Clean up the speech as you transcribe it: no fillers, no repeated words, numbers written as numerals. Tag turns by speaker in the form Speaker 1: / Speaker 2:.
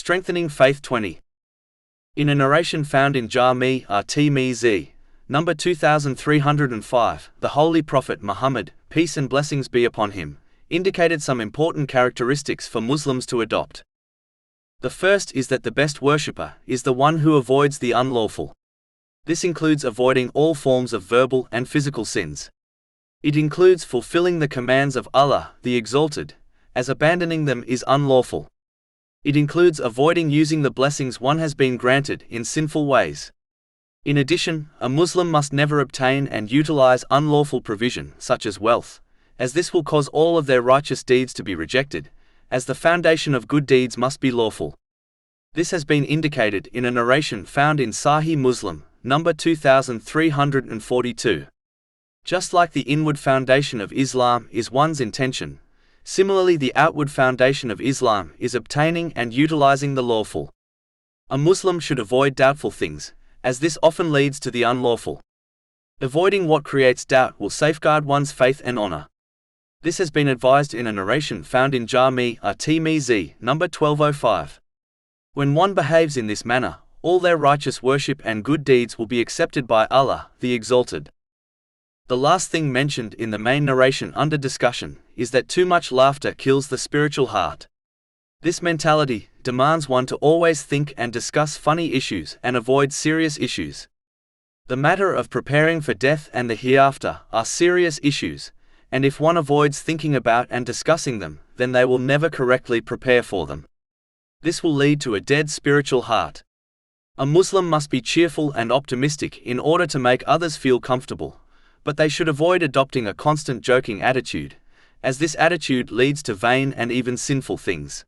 Speaker 1: Strengthening Faith 20. In a narration found in Jami'a number 2305, the Holy Prophet Muhammad, peace and blessings be upon him, indicated some important characteristics for Muslims to adopt. The first is that the best worshipper is the one who avoids the unlawful. This includes avoiding all forms of verbal and physical sins. It includes fulfilling the commands of Allah, the Exalted, as abandoning them is unlawful. It includes avoiding using the blessings one has been granted in sinful ways. In addition, a Muslim must never obtain and utilize unlawful provision, such as wealth, as this will cause all of their righteous deeds to be rejected, as the foundation of good deeds must be lawful. This has been indicated in a narration found in Sahih Muslim, number 2342. Just like the inward foundation of Islam is one's intention, similarly the outward foundation of Islam is obtaining and utilizing the lawful. A Muslim should avoid doubtful things, as this often leads to the unlawful. Avoiding what creates doubt will safeguard one's faith and honor. This has been advised in a narration found in Jami'a number 1205. When one behaves in this manner, all their righteous worship and good deeds will be accepted by Allah, the Exalted. The last thing mentioned in the main narration under discussion is that too much laughter kills the spiritual heart. This mentality demands one to always think and discuss funny issues and avoid serious issues. The matter of preparing for death and the hereafter are serious issues, and if one avoids thinking about and discussing them, then they will never correctly prepare for them. This will lead to a dead spiritual heart. A Muslim must be cheerful and optimistic in order to make others feel comfortable, but they should avoid adopting a constant joking attitude, as this attitude leads to vain and even sinful things.